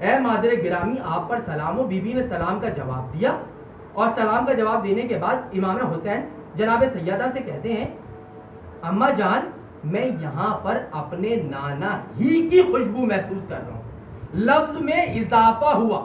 اے مادر گرامی آپ پر سلام ہو. بی بی نے سلام کا جواب دیا اور سلام کا جواب دینے کے بعد امام حسین جناب سیدہ سے کہتے ہیں اماں جان میں یہاں پر اپنے نانا ہی کی خوشبو محسوس کر رہا ہوں. لفظ میں اضافہ ہوا.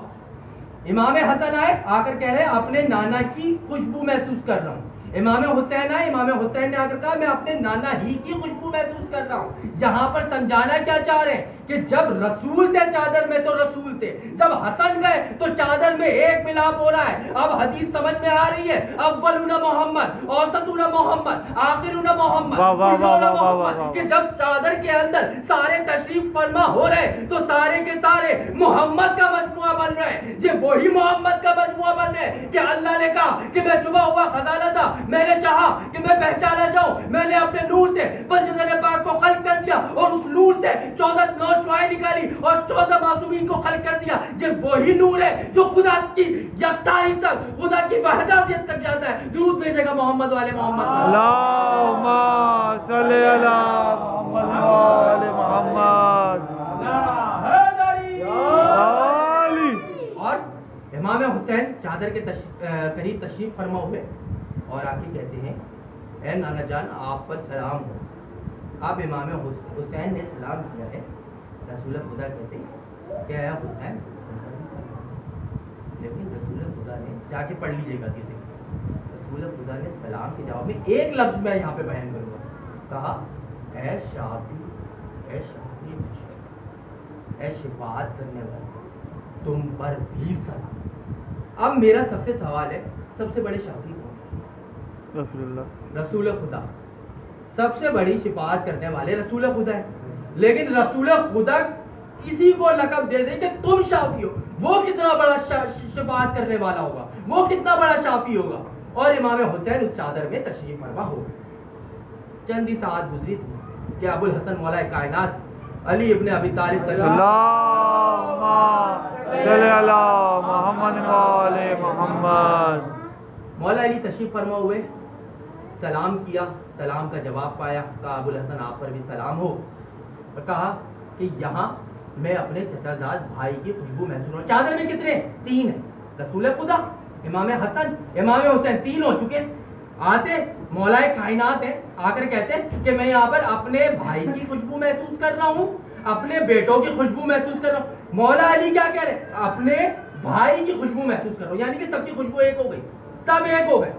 امام حسن آئے آ کر کہہ رہے اپنے نانا کی خوشبو محسوس کر رہا ہوں. امام حسین آئے, امام حسین نے آ کر کہا میں اپنے نانا ہی کی خوشبو محسوس کر رہا ہوں. یہاں پر سمجھانا کیا چاہ رہے ہیں کہ جب رسول تھے چادر میں تو رسول تھے, جب حسن گئے تو چادر میں ایک ملاپ ہو رہا ہے. اب حدیث سمجھ میں آ رہی ہے, اولون محمد, اوسطون محمد, آخرون محمد, کلون محمد, کہ جب چادر کے اندر سارے تشریف فرما ہو رہے تو سارے کے سارے محمد کا مجموعہ بن رہے ہیں. یہ وہی محمد کا مجموعہ بن رہے ہیں کہ اللہ نے کہا کہ میں چھپا ہوا خزانہ تھا, میں نے چاہا کہ میں پہچانا جاؤں, میں نے اپنے نور سے پنجدر پاک کو خلق کر دیا اور اس نور سے 14 نور شعائیں نکالی اور 14 معصومین کو خلق کر دیا. یہ وہی نور ہے جو خدا کی یکتائی تک, خدا کی وحدانیت تک جاتا ہے. درود بھیجے گا محمد والے محمد. اللہم صلی علی محمد وآل محمد. اور امام حسین چادر کے قریب تشریف فرما ہوئے اور آ کے کہتے ہیں اے نانا جان آپ پر سلام ہو. اب امام حسین نے سلام کیا ہے. رسول خدا کہتے ہیں کہ اے حسین, لیکن رسول خدا نے جا کے پڑھ لیجیے گا کسی, رسول خدا نے سلام کے جواب میں ایک لفظ میں یہاں پہ بیان کروں گا, کہا اے شافی, اے شافی, اے شفاعت کرنے والے, تم پر بھی سلام. اب میرا سب سے سوال ہے, سب سے بڑے شافی کون؟ رسول اللہ, رسول خدا. سب سے بڑی شفاعت کرنے والے رسول خدا ہے, لیکن رسول خدا کسی کو لقب دے دے کہ تم شافی ہو, وہ کتنا بڑا شفاعت کرنے والا ہوگا, وہ کتنا بڑا شافی ہوگا. اور امام حسین اس چادر میں تشریف فرما ہو گئے. چند ہی ساعت گزری تھی کہ ابو الحسن مولا کائنات علی ابن ابی طالب اللہم صلی علی محمد وآل محمد. مولا علی تشریف فرما ہوئے, سلام کیا, سلام کا جواب پایا, کہا ابو الحسن آپ پر بھی سلام ہو. اور کہا کہ یہاں میں اپنے چچا زاد بھائی کی خوشبو محسوس ہوں. چادر میں کتنے؟ 3 ہیں, رسول خدا, امام حسن, امام حسین, 3 ہو چکے. آتے مولا کائنات ہیں, آ کر کہتے ہیں کہ میں یہاں پر اپنے بھائی کی خوشبو محسوس کر رہا ہوں, اپنے بیٹوں کی خوشبو محسوس کر رہا ہوں. مولا علی کیا کہہ رہے, اپنے بھائی کی خوشبو محسوس کر رہا ہوں, یعنی کہ سب کی خوشبو ایک ہو گئی, سب ایک ہو گئے.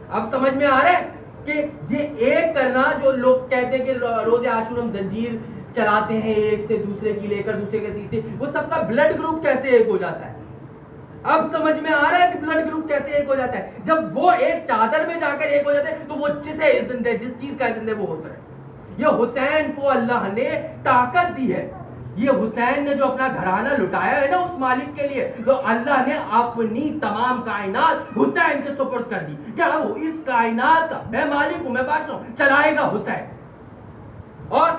اب سمجھ میں آ رہا ہے کہ یہ ایک کرنا, جو لوگ کہتے ہیں کہ روز عاشور ہم زنجیر چلاتے ہیں ایک سے دوسرے کی لے کر دوسرے کے تیسرے, وہ سب کا بلڈ گروپ کیسے ایک ہو جاتا ہے. اب سمجھ میں آ رہا ہے کہ بلڈ گروپ کیسے ایک ہو جاتا ہے. جب وہ ایک چادر میں جا کر ایک ہو جاتے ہیں تو وہ جسے عزت ہے, جس چیز کا عزت ہے وہ ہو سکے. یہ حسین کو اللہ نے طاقت دی ہے. یہ حسین نے جو اپنا گھرانہ لٹایا ہے نا اس مالک کے لیے, تو اللہ نے اپنی تمام کائنات حسین کے سپرد کر دی کہ اب اس کائنات کا میں مالک ہوں, میں بادشاہ ہوں, چلائے گا حسین. اور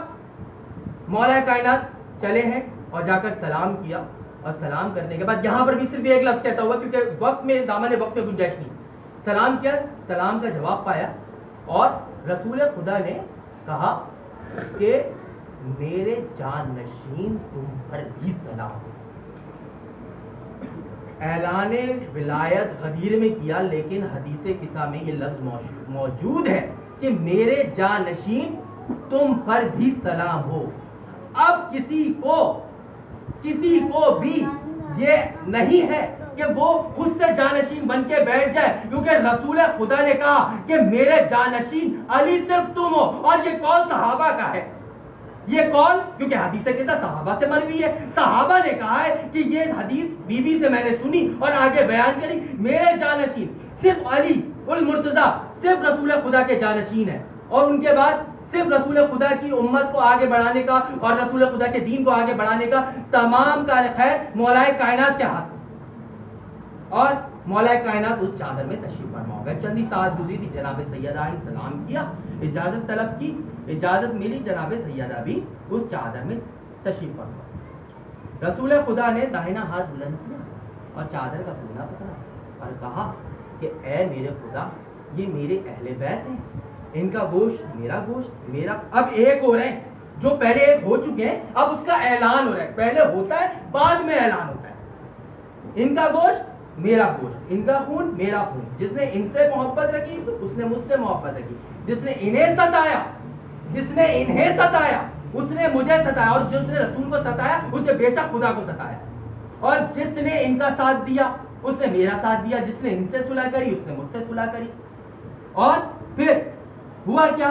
مولا کائنات چلے ہیں اور جا کر سلام کیا, اور سلام کرنے کے بعد یہاں پر بھی صرف ایک لفظ کہتا ہوا کیونکہ وقت میں دامن وقت میں گنجائش نہیں. سلام کیا, سلام کا جواب پایا, اور رسول خدا نے کہا کہ میرے جان نشین تم پر بھی سلام. اعلان ولایت غدیر میں کیا, لیکن حدیث قصہ میں یہ لفظ موجود ہے کہ میرے جان نشین تم پر بھی سلام ہو. اب کسی کو بھی یہ نہیں ہے کہ وہ خود سے جانشین بن کے بیٹھ جائے, کیونکہ رسول خدا نے کہا کہ میرے جانشین علی صرف تم ہو. اور یہ قول صحابہ کا ہے, یہ قول کیونکہ حدیث کے ساتھ صحابہ سے مروی ہے. صحابہ نے کہا ہے کہ یہ حدیث بی بی سے میں نے سنی اور آگے بیان کری. میرے جانشین صرف علی المرتضیٰ صرف رسول خدا کے جانشین ہیں, اور ان کے بعد صرف رسول خدا کی امت کو آگے بڑھانے کا اور رسول خدا کے دین کو آگے بڑھانے کا تمام کار خیر مولا کائنات کے ہاتھ. اور مولا کائنات اس چادر میں تشریف فرما ہو گئے. چندی ساعت گزری تھی, جناب سیدہ نے سلام کیا, اجازت طلب کی, اجازت ملی, جناب سیدہ بھی اس چادر میں تشریف فرما. رسول خدا نے داہنا ہاتھ بلند کیا اور چادر کا کونا پکڑا اور کہا کہ اے میرے خدا, یہ میرے اہل بیت ہیں, ان کا گوشت میرا گوشت, میرا اب ایک ہو رہے ہیں. جو پہلے ایک ہو چکے ہیں اب اس کا اعلان ہو رہا ہے. پہلے ہوتا ہے بعد میں اعلان ہوتا ہے. ان کا گوشت میرا گوشت, ان کا خون میرا خون. جس نے ان سے محبت رکھی اس نے مجھ سے محبت رکھی. جس نے انہیں ستایا اس نے مجھے ستایا, اور جس نے رسول کو ستایا اس نے بے شک خدا کو ستایا. اور جس نے ان کا ساتھ دیا اس نے میرا ساتھ دیا. جس نے ان سے صلح کری اس نے مجھ سے صلح کری. اور پھر ہوا کیا؟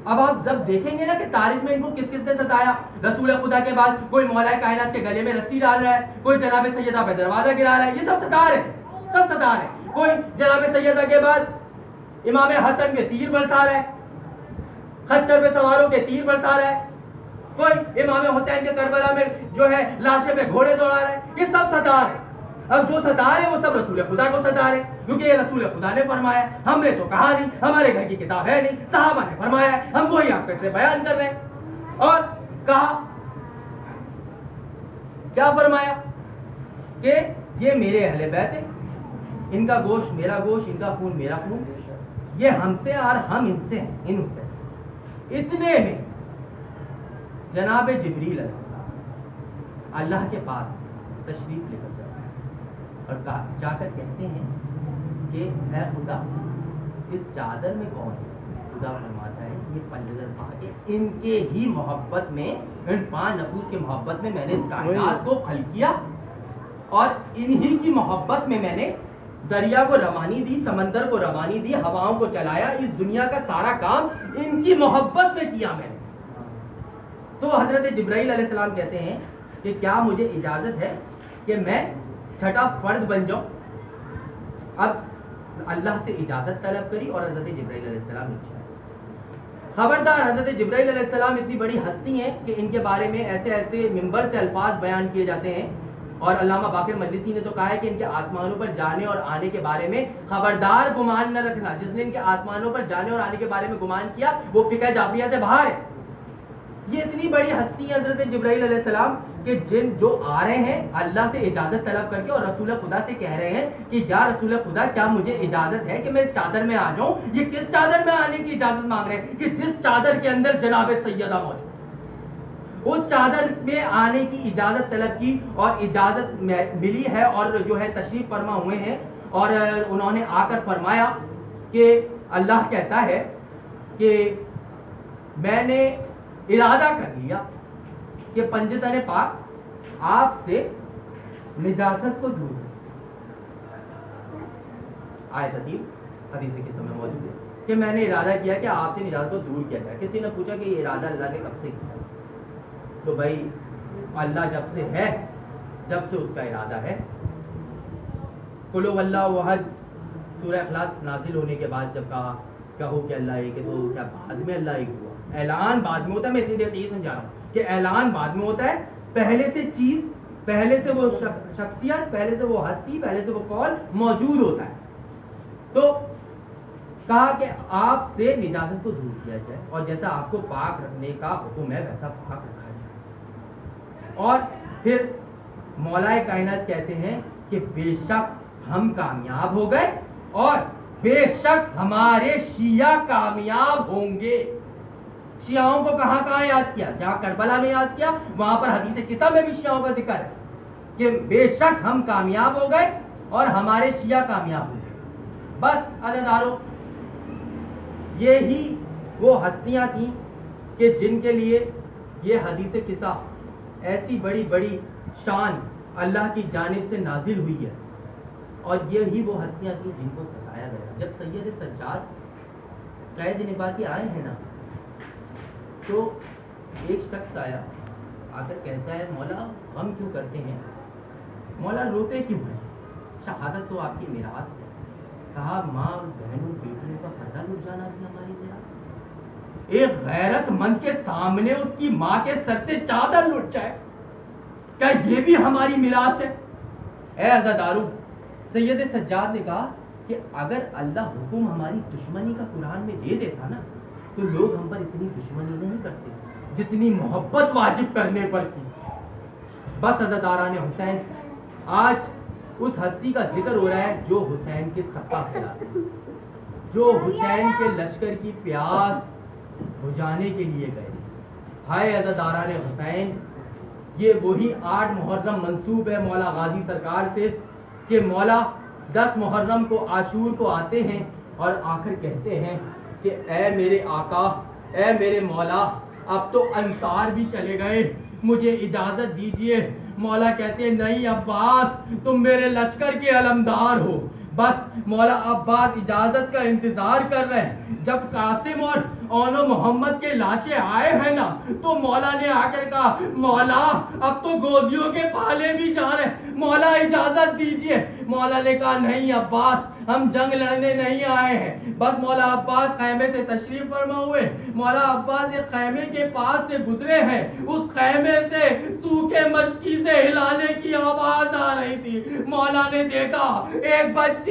اب آپ جب دیکھیں گے نا کہ تاریخ میں ان کو کس کس نے ستایا. رسول خدا کے بعد کوئی مولا کائنات کے گلے میں رسی ڈال رہا ہے, کوئی جناب سیدہ پہ دروازہ گرا رہا ہے. یہ سب ستا رہے. کوئی جناب سیدہ کے بعد امام حسن کے تیر برسا رہا ہے, خچر پہ سواروں کے تیر برسا رہا ہے. کوئی امام حسین کے کربلا میں جو ہے لاشیں پہ گھوڑے دوڑا رہا ہے. یہ سب ستا رہے. اب جو ستا رہے وہ سب رسول خدا کو ستا رہے, کیونکہ یہ رسول خدا نے فرمایا. ہم نے تو کہا نہیں, ہمارے گھر کی کتاب ہے نہیں, صحابہ نے فرمایا ہے, ہم وہی آپ سے بیان کر رہے ہیں. اور کہا کیا فرمایا کہ یہ میرے اہل بیت ہیں, ان کا گوشت میرا گوشت, ان کا خون میرا خون. یہ ہم سے اور ہم ان سے ہیں, ان سے. اتنے میں جناب جبریل علیہ السلام اللہ کے پاس تشریف لے کر جاتے ہیں اور جا کر کہتے ہیں کہ اے خدا اس چادر میں کون ہے؟ خدا فرماتا ہے یہ 5000 پاک ہے, ان کے ہی محبت میں, ان 5 نفوس کے محبت میں میں نے اس کائنات کو خلق کیا, اور انہی کی محبت میں میں نے دریا کو روانی دی, سمندر کو روانی دی, ہواؤں کو چلایا. اس دنیا کا سارا کام ان کی محبت میں کیا میں نے. تو حضرت جبرائیل علیہ السلام کہتے ہیں کہ کیا مجھے اجازت ہے کہ میں چھٹا فرد بن جاؤں؟ اب اللہ سے اجازت طلب کری اور حضرت جبرائیل علیہ السلام نیچے آئے. خبردار, حضرت جبرائیل علیہ السلام اتنی بڑی ہستی ہیں کہ ان کے بارے میں ایسے ایسے منبر سے الفاظ بیان کیے جاتے ہیں. اور علامہ باقر مجلسی نے تو کہا ہے کہ ان کے آسمانوں پر جانے اور آنے کے بارے میں خبردار گمان نہ رکھنا. جس نے ان کے آسمانوں پر جانے اور آنے کے بارے میں گمان کیا وہ فقہ جعفریہ سے باہر ہے. یہ اتنی بڑی ہستی ہے حضرت جبرائیل علیہ السلام کہ جو آ رہے ہیں اللہ سے اجازت طلب کر کے اور رسول خدا سے کہہ رہے ہیں کہ یا رسول خدا کیا مجھے اجازت ہے کہ میں اس چادر میں آ جاؤں. یہ کس چادر میں آنے کی اجازت مانگ رہے ہیں؟ کہ جس چادر کے اندر جناب سیدہ موجود, اس چادر میں آنے کی اجازت طلب کی اور اجازت ملی ہے. اور جو ہے تشریف فرما ہوئے ہیں اور انہوں نے آ کر فرمایا کہ اللہ کہتا ہے کہ میں نے ارادہ کر لیا کہ پنجتن پاک آپ سے نجاست کو دور. آیت حدیث کے سمے موجود ہے کہ میں نے ارادہ کیا کہ آپ سے نجاست کو دور کیا جائے. کسی نے پوچھا کہ یہ ارادہ اللہ نے کب سے کیا؟ تو بھائی اللہ جب سے ہے, جب سے اس کا ارادہ ہے. قل هو اللہ احد سورہ اخلاص نازل ہونے کے بعد جب کہو کہ اللہ ایک ہے, تو کیا بعد میں اللہ ایک ہوا؟ اعلان بعد میں ہوتا ہے. میں اتنی دیر سے یہ سمجھا رہا ہوں کہ اعلان بعد میں ہوتا ہے. پہلے سے چیز, پہلے سے وہ شخصیت, پہلے سے وہ ہستی, پہلے سے وہ قول موجود ہوتا ہے. تو کہا کہ آپ سے نجاست کو دور کیا جائے اور جیسا آپ کو پاک رکھنے کا حکم ہے ویسا پاک رکھا جائے. اور پھر مولا کائنات کہتے ہیں کہ بے شک ہم کامیاب ہو گئے اور بے شک ہمارے شیعہ کامیاب ہوں گے. شیعوں کو کہاں کہاں یاد کیا؟ جہاں کربلا میں یاد کیا, وہاں پر حدیث قصہ میں بھی شیعوں کا ذکر ہے کہ بے شک ہم کامیاب ہو گئے اور ہمارے شیعہ کامیاب ہو گئے. بس عزیزارو, یہی وہ ہستیاں تھیں کہ جن کے لیے یہ حدیث قصہ ایسی بڑی بڑی شان اللہ کی جانب سے نازل ہوئی ہے. اور یہی وہ ہستیاں تھیں جن کو ستایا گیا. جب سید سجاد قید نبھا کے آئے ہیں نا, تو ایک شخص آیا, آ کر کہتا ہے مولا غم کیوں کرتے ہیں, مولا روتے کیوں ہیں, شہادت تو آپ کی میراث ہے. کہا ماں اور بہنوں بیٹیوں کا پردہ لٹ جانا بھی ہماری میراث. ایک غیرت مند کے سامنے اس کی ماں کے سر سے چادر لٹ جائے, کیا یہ بھی ہماری میراث ہے؟ اے عزادارو, سید سجاد نے کہا کہ اگر اللہ حکم ہماری دشمنی کا قرآن میں دے دیتا نا, تو لوگ ہم پر اتنی دشمنی نہیں کرتے جتنی محبت واجب کرنے پر کی. بس عزاداران حسین, آج اس ہستی کا ذکر ہو رہا ہے جو حسین کے صفا کھلاتے ہیں, جو حسین کے لشکر کی پیاس بجھانے کے لیے گئے. ہائے عزاداران حسین، یہ وہی 8 محرم منسوب ہے مولا غازی سرکار سے کہ مولا 10 محرم کو عاشور کو آتے ہیں اور آخر کہتے ہیں کہ اے میرے آقا، اے میرے مولا، اب تو انصار بھی چلے گئے، مجھے اجازت دیجئے۔ مولا کہتے ہیں نہیں عباس، تم میرے لشکر کے علمدار ہو، بس مولا عباس اجازت کا انتظار کر رہے ہیں۔ جب قاسم اور اون و محمد کے لاشیں آئے ہیں نا، تو مولا نے آ کر کہا مولا اب تو گودیوں کے پالے بھی جا رہے ہیں، مولا اجازت دیجئے۔ مولا نے کہا نہیں عباس، ہم جنگ لڑنے نہیں آئے ہیں۔ بس مولا عباس خیمے سے تشریف فرما ہوئے، مولا عباس ایک خیمے کے پاس سے گزرے ہیں، اس خیمے سے سوکھے مشکی سے ہلانے کی آواز آ رہی تھی۔ مولا نے دیکھا ایک بچی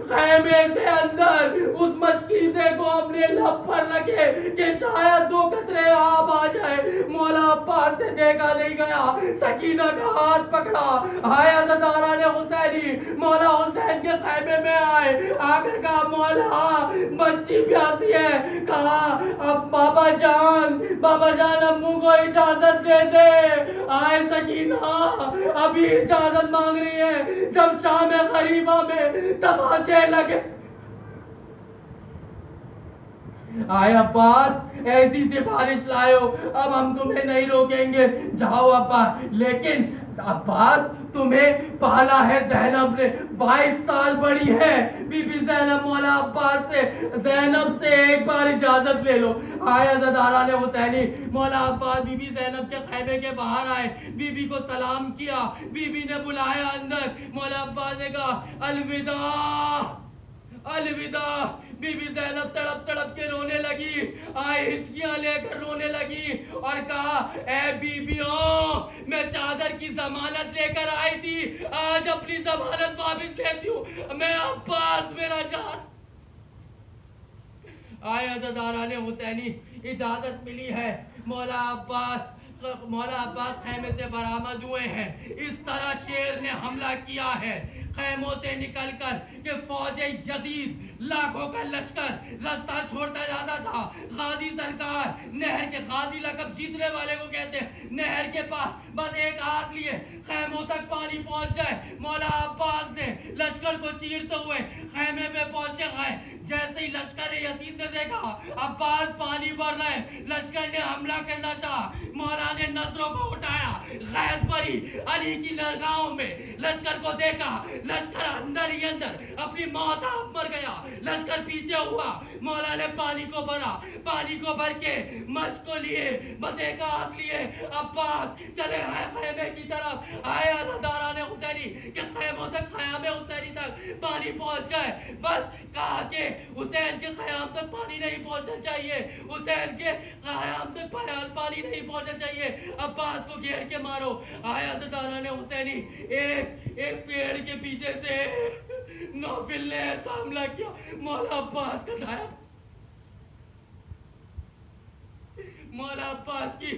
خیمے کے اندر اس مشکیزے کو اپنے لب پر رکھے کہ شاید 2 قطرے آب آ جائے۔ مولا عباس سے دیکھا نہیں گیا، سکینہ کا ہاتھ پکڑا، ہائے عزاداران حسینی، مولا حسین کے خیمے میں آئے، آ کر کہا مولا بچی پیاسی ہے، کہا اب بابا جان امو کو اجازت دے دے۔ آئے سکینہ ابھی اجازت مانگ رہی ہے، جب شام غریبہ میں تماچے لگے۔ آئے عباس ایسی سفارش لائے ہو، اب ہم تمہیں نہیں روکیں گے، جاؤ عباس۔ لیکن عباس تمہیں پالا ہے زینب نے، 22 سال بڑی ہے بی بی زینب۔ مولا عباس سے زینب سے ایک بار اجازت لے لو۔ آئے عزاداران حسینی، مولا عباس بی بی زینب کے خیمے کے باہر آئے، بی بی کو سلام کیا، بی بی نے بلایا اندر۔ مولا عباس نے کہا الوداع الوداع۔ بی بی زینب تڑپ تڑپ کے رونے لگی، آئے ہچکیاں لے کر رونے لگی اور کہا اے بیبیوں، میں چادر کی ضمانت لے کر آئی تھی، آج اپنی ضمانت واپس لیتی ہوں، میں عباس میرا جان۔ آئے عزاداران حسینی، اجازت ملی ہے، مولا عباس خیمے سے برآمد ہوئے ہیں۔ اس طرح شیر نے حملہ کیا ہے خیموں سے نکل کر کہ فوج یزید لاکھوں کا لشکر رستہ چھوڑتا جاتا تھا۔ غازی سرکار، نہر کے غازی لقب جیتنے والے کو کہتے ہیں، نہر کے پاس بس ایک آس لیے خیموں تک پانی پہنچ جائے۔ مولا عباس نے لشکر کو چیرتے ہوئے خیمے پہ پہنچے گئے۔ جیسے ہی لشکر یزید نے دیکھا عباس پانی بھر رہے، لشکر نے حملہ کرنا چاہا، مولا نے نظروں کو اٹھایا، غیظ بھری علی کی نگاہوں میں لشکر کو دیکھا، لشکر اندر ہی اندر اپنی موت آپ مر گیا، لشکر پیچھے ہوا، مولا نے پانی کو بھرا، پانی کو بھر کے مشک کو لیے، بس ایک آس لیے عباس چلے آئے خیمے کی طرف۔ آئے عزاداران حسینی کہ خیموں تک، خیام حسینی تک پانی پہنچ جائے، بس کہا کہ حسین کے خیام تک پانی نہیں پہنچنا چاہیے، حسین کے خیام تک پانی نہیں پہنچنا چاہیے، عباس کو گھیر کے مارو۔ آئے عزاداران حسینی، ایک پیڑ کے پیچھے سے نوفل نے ایسا حملہ کیا، مولا عباس کا دھایا، مولا عباس کی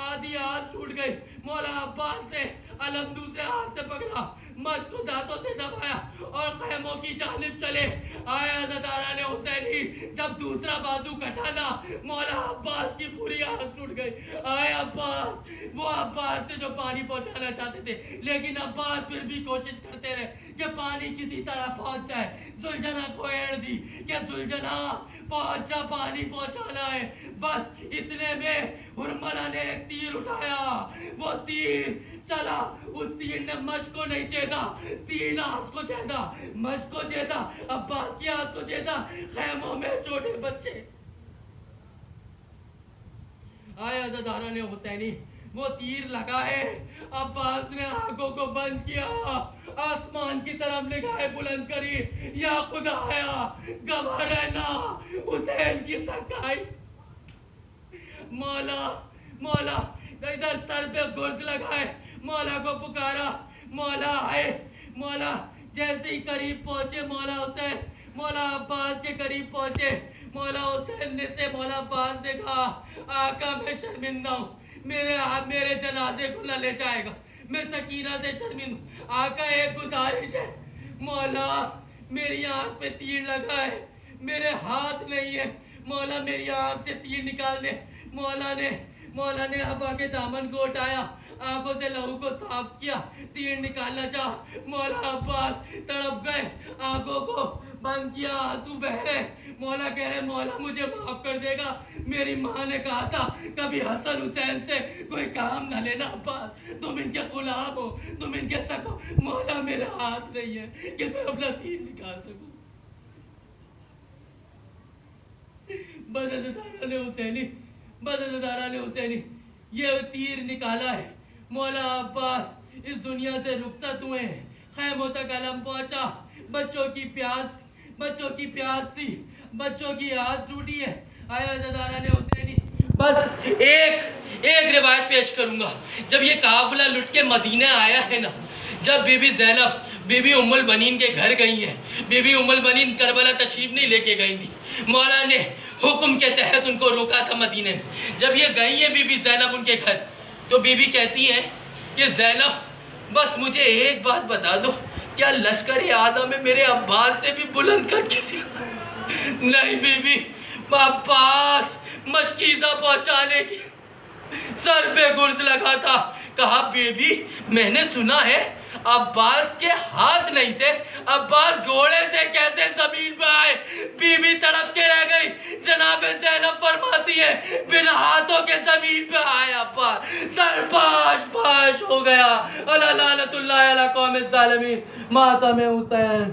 آدھی آنکھ ٹوٹ گئی۔ مولا عباس نے علم دوسرے ہاتھ سے پکڑا، مشک کو دانتوں سے دبایا اور خیموں کی جانب چلے۔ آئے عزاداران حسینی، جب دوسرا بازو کٹا نا، مولا عباس کی پوری آنکھ ٹوٹ گئی۔ آئے عباس، وہ عباس تھے جو پانی پہنچانا چاہتے تھے، لیکن عباس پھر بھی کوشش کرتے رہے کہ پانی کسی طرح پہنچ جائے۔ زلجنا کو ایڑ دی کہ زلجنا پہنچ جا، پانی پہنچانا ہے۔ بس اتنے میں ہرملہ نے ایک تیر اٹھایا، وہ تیر چلا، اس تیر نے مشک کو نہیں چیدا، 3 آنکھ کو چیدا، مشک کو چیدا، عباس کی آنکھ کو چیدا، خیموں میں چھوٹے بچے۔ آئے عزاداران حسینی، وہ تیر لگائے، عباس نے آنکھوں کو بند کیا، آسمان کی طرف نگاہیں بلند کری، یا خدایا گواہ رہنا حسین کی سکائی۔ مولا ادھر سر پہ گرز لگائے، مولا کو پکارا، مولا آئے، مولا جیسے ہی قریب پہنچے، مولا حسین، مولا عباس کے قریب پہنچے، مولا حسین نے سے مولا عباس نے کہا آقا میں شرمندہ ہوں، میرے جنازے کو نہ لے جائے گا، میں سکینہ سے شرمندہ ہوں، آقا ایک گزارش ہے، مولا میری آنکھ پہ تیر لگا ہے، میرے ہاتھ نہیں ہے، مولا میری آنکھ سے تیر نکال دے۔ مولا نے مولا نے ابا کے دامن کو اٹھایا، آنکھوں سے لہو کو صاف کیا، تیر نکالنا چاہا، مولا عباس تڑپ گئے، آنکھوں کو بند کیا، آنسو بہ رہے، مولا کہہ رہے مولا مجھے معاف کر دے گا، میری ماں نے کہا تھا کبھی حسن حسین سے کوئی کام نہ لینا عباس، تم ان کے غلام ہو، تم ان کے سکو، مولا میرے ہاتھ نہیں ہے کہ میں اپنا تیر نکال سکوں۔ بس عزادارہ نے حسینی یہ تیر نکالا ہے، مولا عباس اس دنیا سے رخصت ہوئے ہیں، خیموں تک علم پہنچا، بچوں کی پیاس تھی، بچوں کی آس ٹوٹی ہے، آیا عزادارہ نے حسینی۔ بس ایک روایت پیش کروں گا، جب یہ قافلہ لٹ کے مدینہ آیا ہے نا، جب بی بی زینب بی بی ام البنین کے گھر گئی ہیں، بی بی ام البنین کربلا تشریف نہیں لے کے گئی تھی، مولا نے حکم کے تحت ان کو روکا تھا مدینے میں، جب یہ گئی ہیں بی بی زینب ان کے گھر، تو بی بی کہتی ہیں کہ زینب بس مجھے ایک بات بتا دو، کیا لشکر اعظم میں میرے عباس سے بھی بلند کر کسی نہیں بی بی، عباس مشکیزہ پہنچانے کی سر پہ گرز لگا تھا، کہا بی بی میں نے سنا ہے عباس کے ہاتھ نہیں تھے، عباس گھوڑے سے کیسے زمین پہ آئے؟ بی بی تڑپ کے رہ گئی، جناب زینب فرماتی ہے بن ہاتھوں کے زمین پہ آئے عباس، سر پاش ہو گیا، اللہ لعنت اللہ علی قوم الظالمین، ماتم حسین۔